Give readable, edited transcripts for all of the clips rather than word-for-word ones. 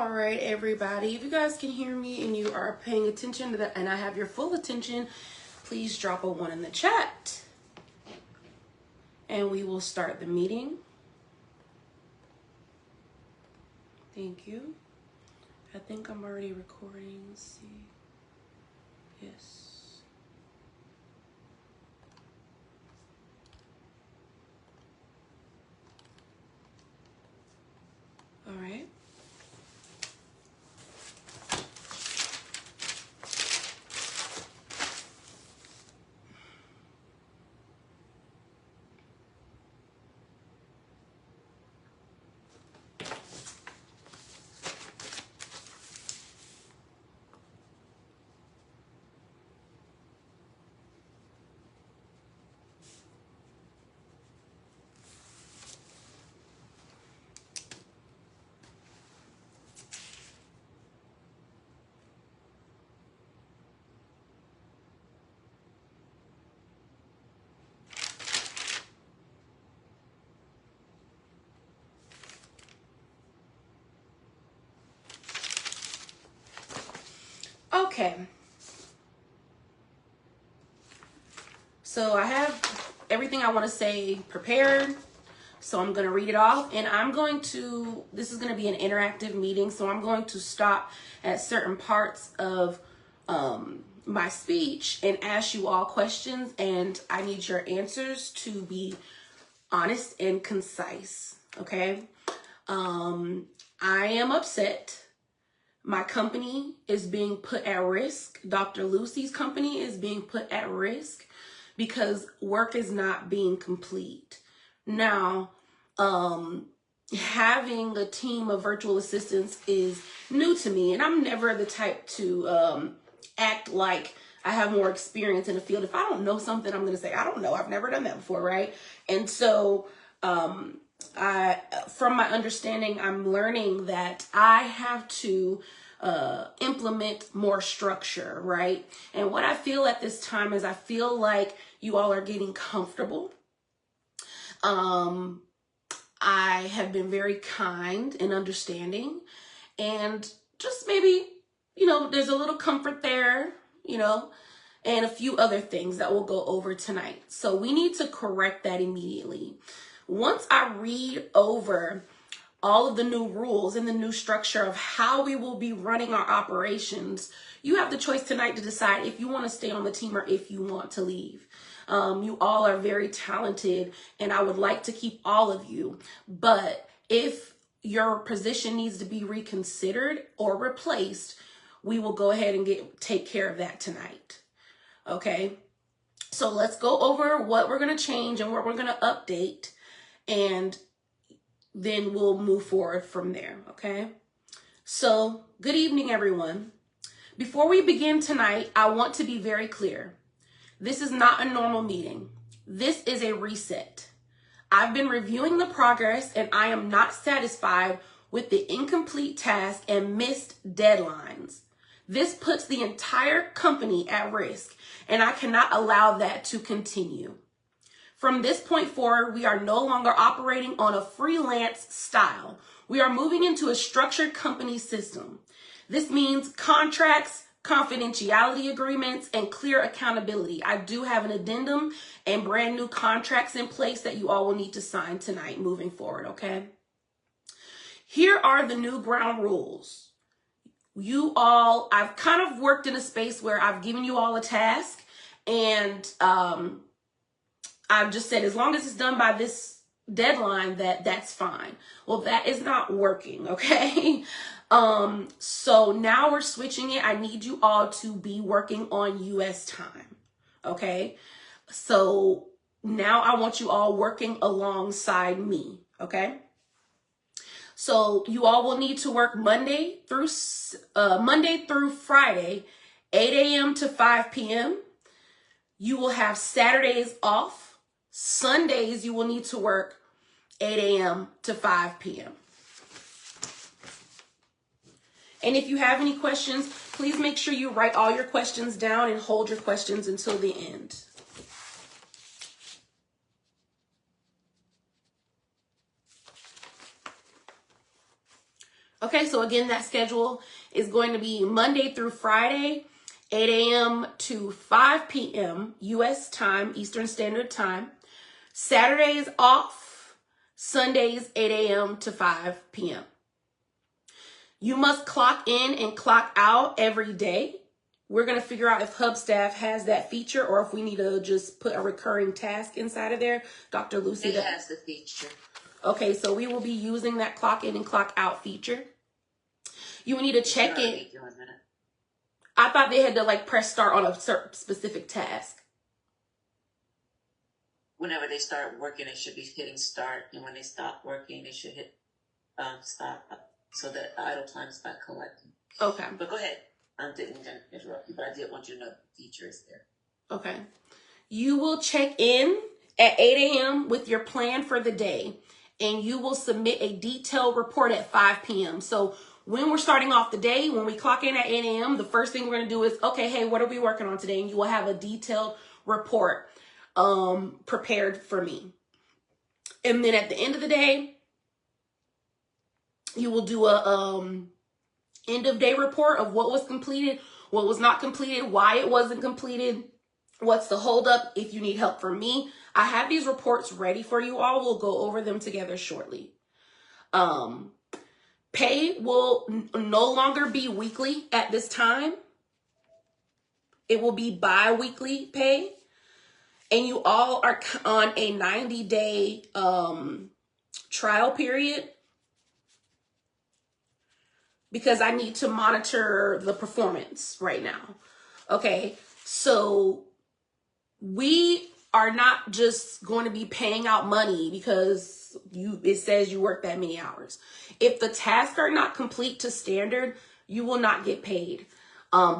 All right, everybody, if you guys can hear me and you are paying attention to that and I have your full attention, please drop a 1 in the chat and we will start the meeting. Thank you. I think I'm already recording. Let's see. Yes. All right. Okay. So I have everything I want to say prepared. So I'm going to read it off and this is going to be an interactive meeting. So I'm going to stop at certain parts of my speech and ask you all questions, and I need your answers to be honest and concise. Okay. I am upset. My company is being put at risk. Dr. Lucy's company is being put at risk because work is not being complete. Now, having a team of virtual assistants is new to me, and I'm never the type to act like I have more experience in the field. If I don't know something, I'm going to say, I don't know. I've never done that before, right? And so from my understanding, I'm learning that I have to implement more structure, right? And what I feel at this time is I feel like you all are getting comfortable. I have been very kind and understanding, and just maybe, there's a little comfort there, and a few other things that we'll go over tonight. So we need to correct that immediately. Once I read over all of the new rules and the new structure of how we will be running our operations, you have the choice tonight to decide if you want to stay on the team or if you want to leave. You all are very talented and I would like to keep all of you, but if your position needs to be reconsidered or replaced, we will go ahead and take care of that tonight. Okay, so let's go over what we're going to change and what we're going to update, and then we'll move forward from there. Okay, so good evening, everyone. Before we begin tonight, I want to be very clear. This is not a normal meeting. This is a reset. I've been reviewing the progress and I am not satisfied with the incomplete task and missed deadlines. This puts the entire company at risk and I cannot allow that to continue. From this point forward, we are no longer operating on a freelance style. We are moving into a structured company system. This means contracts, confidentiality agreements, and clear accountability. I do have an addendum and brand new contracts in place that you all will need to sign tonight moving forward, okay? Here are the new ground rules. I've kind of worked in a space where I've given you all a task, and I've just said, as long as it's done by this deadline, that's fine. Well, that is not working, okay? So now we're switching it. I need you all to be working on US time. Okay. So now I want you all working alongside me. Okay. So you all will need to work Monday through Friday, 8 a.m. to 5 p.m. You will have Saturdays off. Sundays, you will need to work 8 a.m. to 5 p.m. And if you have any questions, please make sure you write all your questions down and hold your questions until the end. Okay, so again, that schedule is going to be Monday through Friday, 8 a.m. to 5 p.m. U.S. time, Eastern Standard Time. Saturdays off, Sundays 8 a.m. to 5 p.m. You must clock in and clock out every day. We're going to figure out if Hubstaff has that feature or if we need to just put a recurring task inside of there. Dr. Lucy. It has the feature. Okay, so we will be using that clock in and clock out feature. You will need to check in. I thought they had to like press start on a certain specific task. Whenever they start working, they should be hitting start. And when they stop working, they should hit stop so that idle time is not collecting. Okay. But go ahead. I didn't interrupt you, but I did want you to know the feature is there. Okay. You will check in at 8 a.m. with your plan for the day, and you will submit a detailed report at 5 p.m. So when we're starting off the day, when we clock in at 8 a.m., the first thing we're going to do is, okay, hey, what are we working on today? And you will have a detailed report prepared for me. And then at the end of the day, you will do a end of day report of what was completed, what was not completed, why it wasn't completed, what's the holdup. If you need help from me, I have these reports ready for you all. We'll go over them together shortly. Pay will no longer be weekly at this time. It will be bi-weekly pay. And you all are on a 90-day trial period because I need to monitor the performance right now. Okay, so we are not just going to be paying out money because it says you work that many hours. If the tasks are not complete to standard, you will not get paid.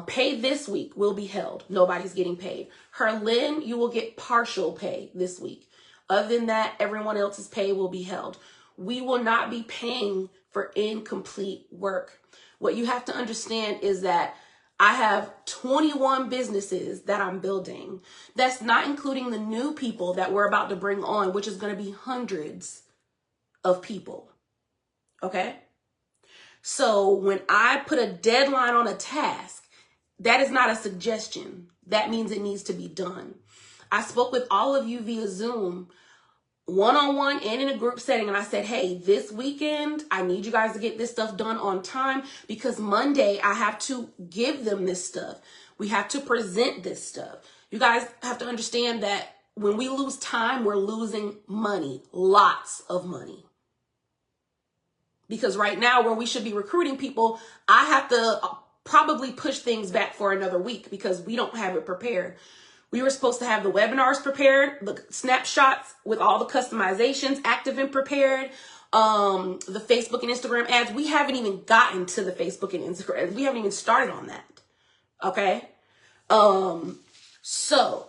Pay this week will be held. Nobody's getting paid. Herlyn, you will get partial pay this week. Other than that, everyone else's pay will be held. We will not be paying for incomplete work. What you have to understand is that I have 21 businesses that I'm building. That's not including the new people that we're about to bring on, which is going to be hundreds of people. Okay? So when I put a deadline on a task, that is not a suggestion. That means it needs to be done. I spoke with all of you via Zoom, one-on-one and in a group setting, and I said, hey, this weekend, I need you guys to get this stuff done on time because Monday I have to give them this stuff. We have to present this stuff. You guys have to understand that when we lose time, we're losing money, lots of money. Because right now, where we should be recruiting people, I have to probably push things back for another week because we don't have it prepared. We were supposed to have the webinars prepared, the snapshots with all the customizations active and prepared, the Facebook and Instagram ads. We haven't even gotten to the Facebook and Instagram. We haven't even started on that. Okay. So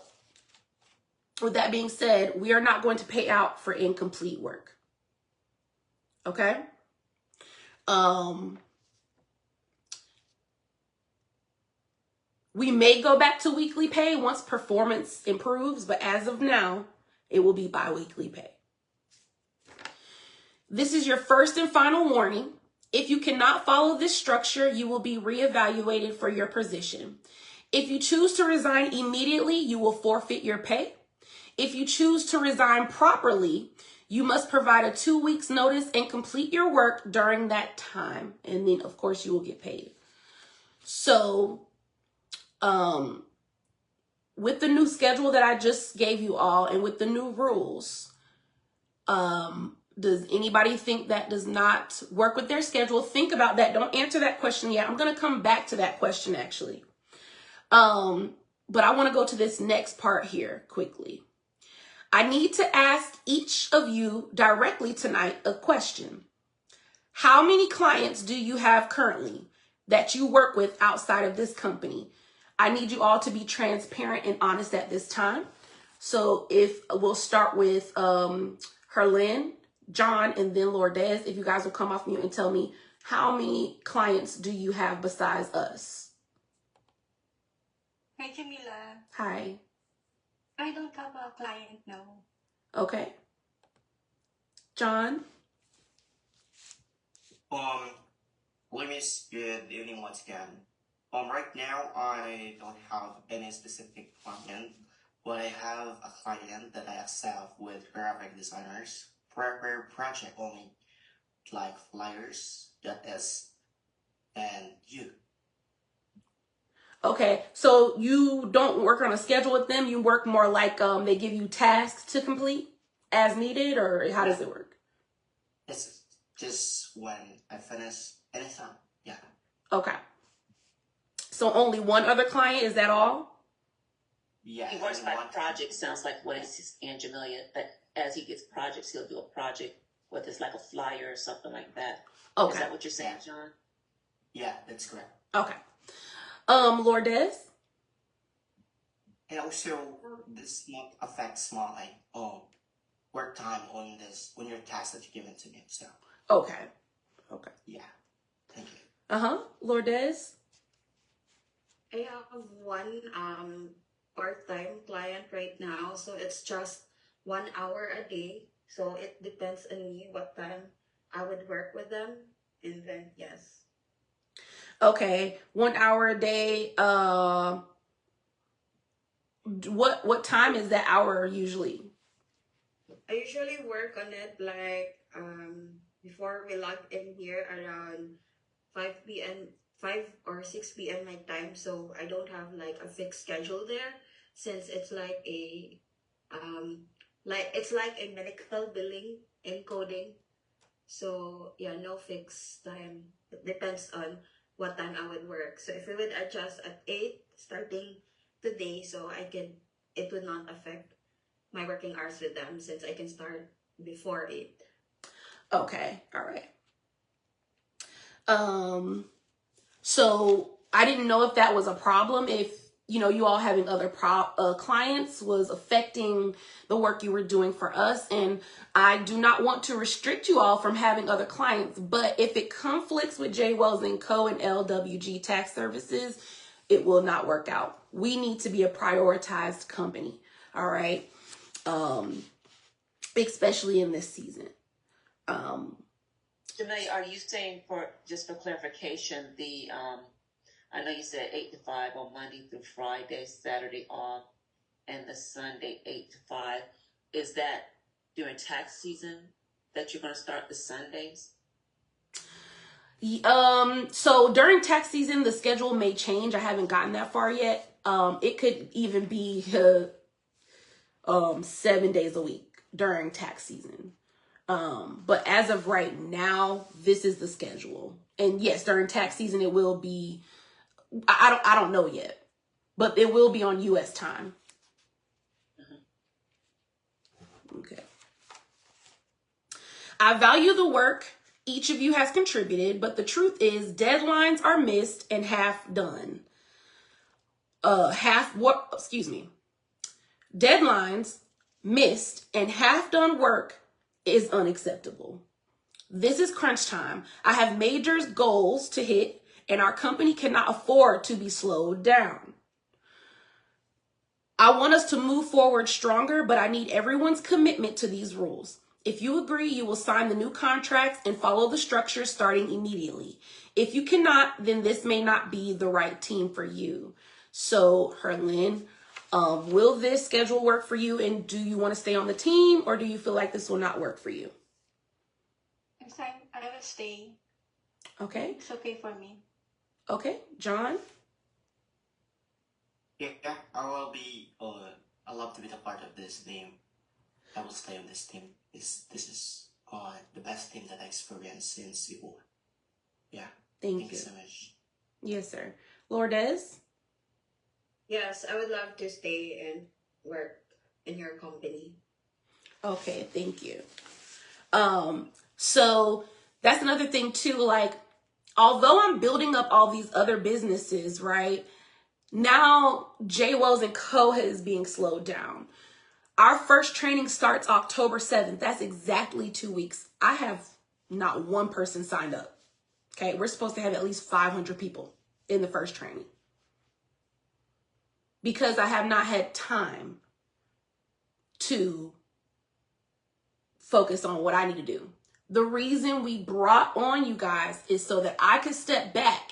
with that being said, we are not going to pay out for incomplete work. Okay. We may go back to weekly pay once performance improves, but as of now, it will be bi-weekly pay. This is your first and final warning. If you cannot follow this structure, you will be reevaluated for your position. If you choose to resign immediately, you will forfeit your pay. If you choose to resign properly, you must provide a 2 weeks notice and complete your work during that time. And then, of course, you will get paid. So, with the new schedule that I just gave you all and with the new rules, does anybody think that does not work with their schedule? Think about that. Don't answer that question yet. I'm going to come back to that question actually. But I want to go to this next part here quickly. I need to ask each of you directly tonight a question. How many clients do you have currently that you work with outside of this company? I need you all to be transparent and honest at this time. So if we'll start with Herlyn, John, and then Lourdes, if you guys will come off mute and tell me how many clients do you have besides us? Hi, Jamilia. Hi. I don't have a client now. Okay. John? Miss, good evening once again. Right now I don't have any specific client, but I have a client that I accept with graphic designers for per project only, like flyers, that is, and you. Okay, so you don't work on a schedule with them. You work more like they give you tasks to complete as needed, or how does it work? It's just when I finish anytime. Yeah. Okay. So only one other client, is that all? Yeah. He works by one- project, sounds like what it's in Jamilia, that as he gets projects, he'll do a project, whether it's like a flyer or something like that. Okay. Is that what you're saying, John? Yeah, that's correct. Okay. Lourdes? And also, this not affects my work time on your task that you given to me. So Okay. Okay. yeah, thank you. Lourdes? I have one part-time client right now, so it's just 1 hour a day. So it depends on me what time I would work with them, and then yes. Okay. 1 hour a day. What time is that hour usually? I usually work on it like before we log in here around 5 p.m. 5 or 6 p.m. my time, so I don't have like a fixed schedule there since it's like a medical billing and coding. So yeah, no fixed time. It depends on what time I would work. So if we would adjust at 8 starting today, so it would not affect my working hours with them since I can start before 8. Okay. All right. So I didn't know if that was a problem, if you all having other clients was affecting the work you were doing for us. And I do not want to restrict you all from having other clients, but if it conflicts with J. Wells & Co. and LWG Tax Services, it will not work out. We need to be a prioritized company. All right. Especially in this season. Jamilia, are you saying, just for clarification, I know you said 8 to 5 on Monday through Friday, Saturday off, and the Sunday 8 to 5. Is that during tax season that you're going to start the Sundays? So during tax season, the schedule may change. I haven't gotten that far yet. It could even be 7 days a week during tax season. But as of right now, this is the schedule. And yes, during tax season, it will be, I don't know yet, but it will be on US time. Okay. I value the work each of you has contributed, but the truth is deadlines are missed and half done. Deadlines missed and half done work is unacceptable. This is crunch time. I have major goals to hit, and our company cannot afford to be slowed down. I want us to move forward stronger, but I need everyone's commitment to these rules. If you agree, you will sign the new contracts and follow the structure starting immediately. If you cannot, then this may not be the right team for you. So, Herlin, will this schedule work for you? And do you want to stay on the team, or do you feel like this will not work for you? I will stay. Okay. It's okay for me. Okay. John? Yeah, I will be. I love to be a part of this team. I will stay on this team. This is the best team that I experienced since before. Yeah. Thank you so much. Yes, sir. Lourdes? Yes, I would love to stay and work in your company. Okay, thank you. So that's another thing too, like, although I'm building up all these other businesses, right? Now J. Wells & Co. is being slowed down. Our first training starts October 7th. That's exactly 2 weeks. I have not one person signed up. Okay, we're supposed to have at least 500 people in the first training. Because I have not had time to focus on what I need to do. The reason we brought on you guys is so that I could step back,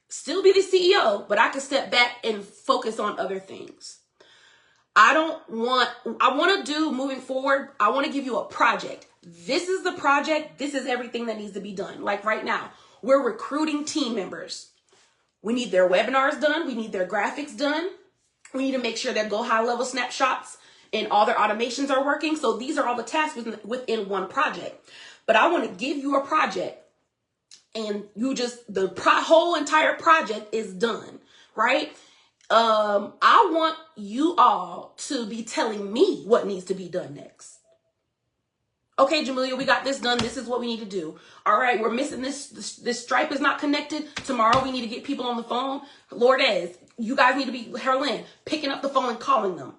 still be the CEO, but I could step back and focus on other things. I want to do moving forward, I want to give you a project. This is the project. This is everything that needs to be done. Like right now, we're recruiting team members. We need their webinars done. We need their graphics done. We need to make sure their Go High Level snapshots and all their automations are working. So these are all the tasks within one project. But I want to give you a project, and the whole entire project is done, right? I want you all to be telling me what needs to be done next. Okay, Jamilia, we got this done. This is what we need to do. All right, we're missing this stripe is not connected. Tomorrow we need to get people on the phone. Lourdes, you guys need to be, Herlin, picking up the phone and calling them.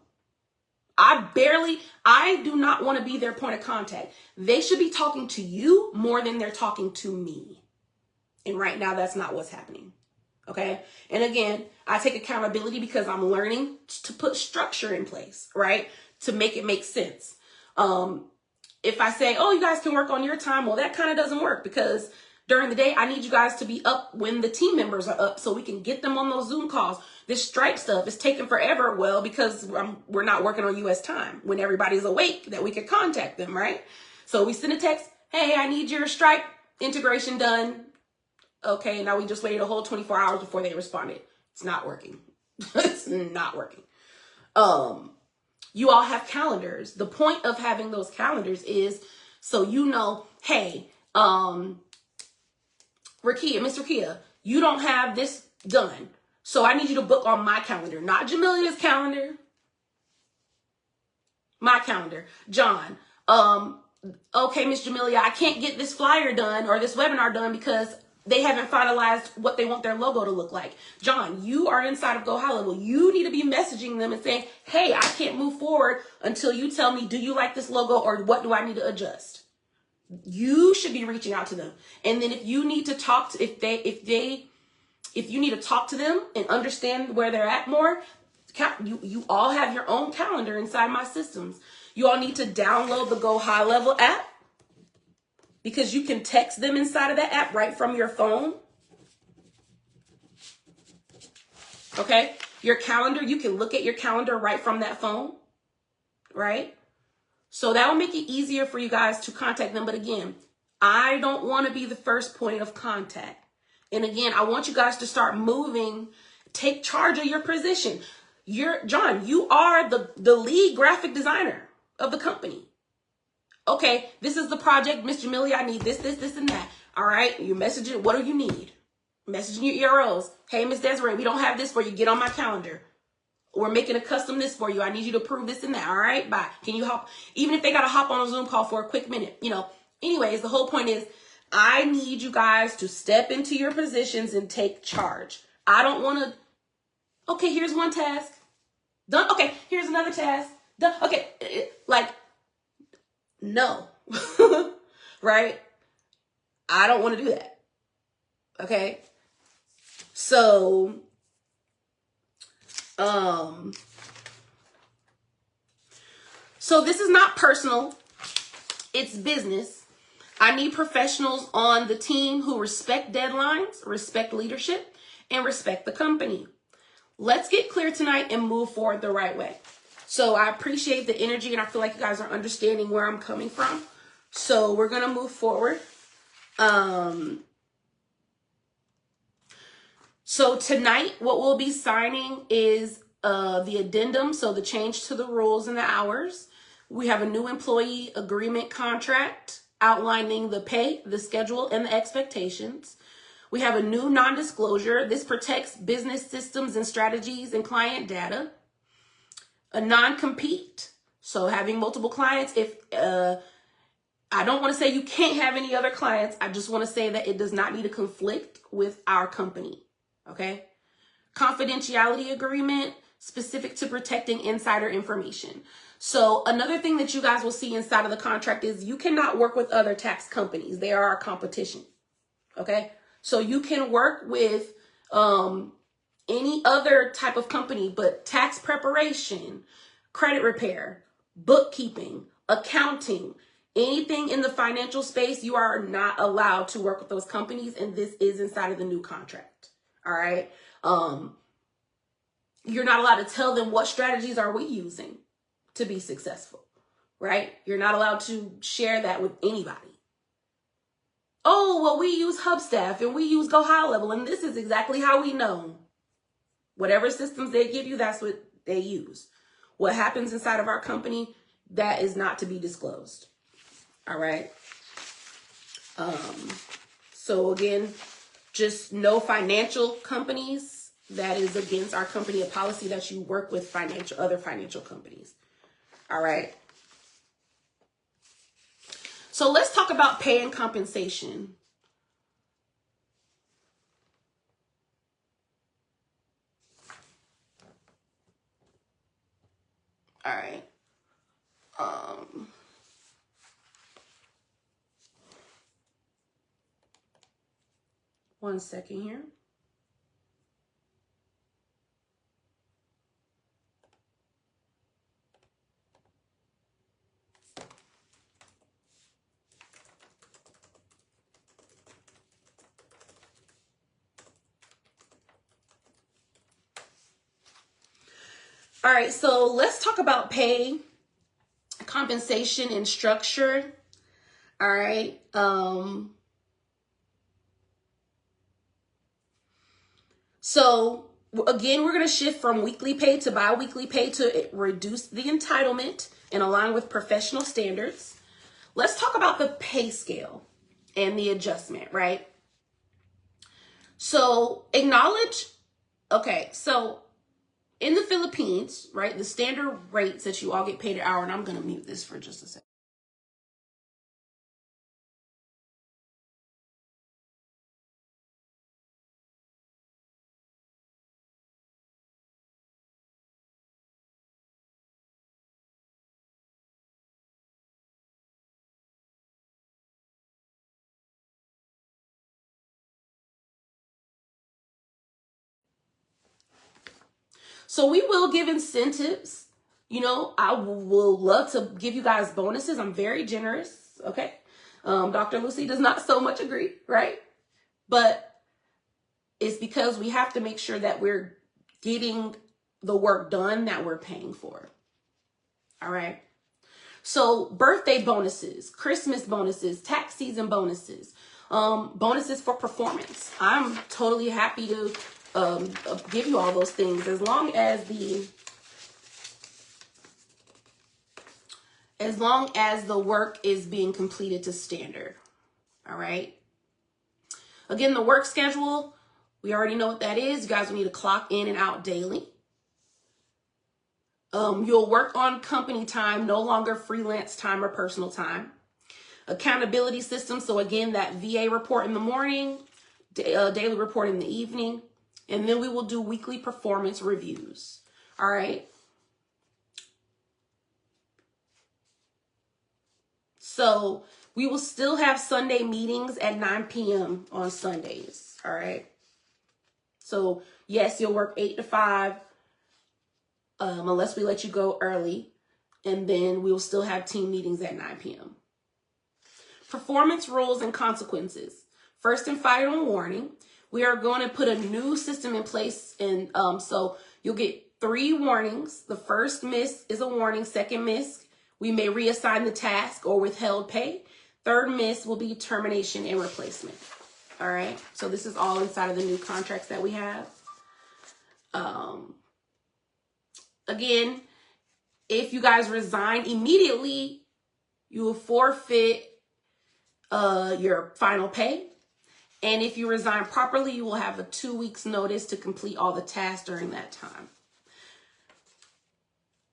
I do not want to be their point of contact. They should be talking to you more than they're talking to me. And right now, that's not what's happening. Okay. And again, I take accountability because I'm learning to put structure in place, right? To make it make sense. If I say, oh, you guys can work on your time, well, that kind of doesn't work, because during the day, I need you guys to be up when the team members are up so we can get them on those Zoom calls. This Stripe stuff is taking forever. Well, because we're not working on US time when everybody's awake that we could contact them, right? So we send a text, hey, I need your Stripe integration done. Okay, now we just waited a whole 24 hours before they responded. It's not working. It's not working. You all have calendars. The point of having those calendars is so you know, hey, Rakia, Miss Rakia, you don't have this done. So I need you to book on my calendar, not Jamilia's calendar. My calendar. John, okay, Miss Jamilia, I can't get this flyer done or this webinar done because they haven't finalized what they want their logo to look like. John, you are inside of Go High Level. You need to be messaging them and saying, hey, I can't move forward until you tell me, do you like this logo or what do I need to adjust? You should be reaching out to them. And then if you need to talk to, if you need to talk to them and understand where they're at more, you all have your own calendar inside my systems. You all need to download the Go High Level app, because you can text them inside of that app right from your phone. Okay? Your calendar, you can look at your calendar right from that phone, right? So that will make it easier for you guys to contact them. But again, I don't want to be the first point of contact. And again, I want you guys to start moving, take charge of your position. John, you are the lead graphic designer of the company. Okay, this is the project, Miss Jamilia, I need this, and that. All right, you're messaging, what do you need? Messaging your EROs. Hey, Miss Desiree, we don't have this for you. Get on my calendar. We're making a custom list for you. I need you to approve this and that. All right, bye. Can you hop? Even if they got to hop on a Zoom call for a quick minute, Anyways, the whole point is I need you guys to step into your positions and take charge. I don't want to, okay, here's one task. Done. Okay, here's another task. Done. Okay, no, right? I don't want to do that. Okay. So, so this is not personal. It's business. I need professionals on the team who respect deadlines, respect leadership, and respect the company. Let's get clear tonight and move forward the right way. So I appreciate the energy, and I feel like you guys are understanding where I'm coming from. So we're going to move forward. So tonight, what we'll be signing is the addendum, so the change to the rules and the hours. We have a new employee agreement contract outlining the pay, the schedule, and the expectations. We have a new non-disclosure. This protects business systems and strategies and client data. A non-compete, so having multiple clients. If I don't want to say you can't have any other clients, I just want to say that it does not need to conflict with our company, okay? Confidentiality agreement specific to protecting insider information. So another thing that you guys will see inside of the contract is you cannot work with other tax companies. They are our competition, okay? So you can work with any other type of company, but tax preparation, credit repair, bookkeeping, accounting, Anything in the financial space, you are not allowed to work with those companies, and this is inside of the new contract. All right. You're not allowed to tell them what strategies are we using to be successful, right? You're not allowed to share that with anybody. Oh, well, we use Hubstaff and we use Go High Level, and this is exactly how we know. Whatever systems they give you, that's what they use. What happens inside of our company, that is not to be disclosed. All right. So again, just no financial companies. That is against our company a policy that you work with other financial companies. All right. So let's talk about pay and compensation. All right. One second here. All right, so let's talk about pay, compensation, and structure. All right. So again, we're going to shift from weekly pay to bi-weekly pay to reduce the entitlement and align with professional standards. Let's talk about the pay scale and the adjustment, right? So acknowledge, okay, so in the Philippines, right, the standard rates that you all get paid an hour, and I'm going to mute this for just a second. So we will give incentives. You know, I will love to give you guys bonuses. I'm very generous. Okay. Dr. Lucy does not so much agree, right? But it's because we have to make sure that we're getting the work done that we're paying for. All right. So birthday bonuses, Christmas bonuses, tax season bonuses, bonuses for performance. I'm totally happy to give you all those things as long as the work is being completed to standard. All right. Again, the work schedule, we already know what that is. You guys will need to clock in and out daily. You'll work on company time, no longer freelance time or personal time. Accountability system. So again, that VA report in the morning, daily report in the evening, and then we will do weekly performance reviews. All right. So we will still have Sunday meetings at 9 p.m. on Sundays. All right. So yes, you'll work 8 to 5, unless we let you go early. And then we'll still have team meetings at 9 p.m. Performance rules and consequences. First and final warning. We are going to put a new system in place. And so you'll get 3 warnings. The first miss is a warning. Second miss, we may reassign the task or withheld pay. Third miss will be termination and replacement. All right. So this is all inside of the new contracts that we have. Again, if you guys resign immediately, you will forfeit your final pay. And if you resign properly, you will have a 2 weeks notice to complete all the tasks during that time.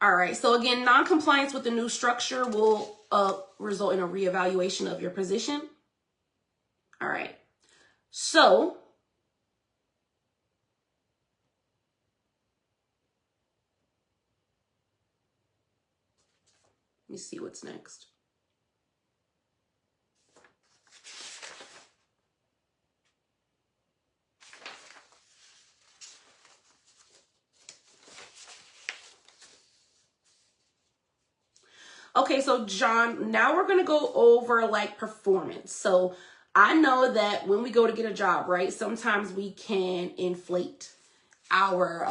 All right. So again, non-compliance with the new structure will result in a reevaluation of your position. All right. So let me see what's next. Okay, so John, now we're gonna go over like performance. So I know that when we go to get a job, right, sometimes we can inflate our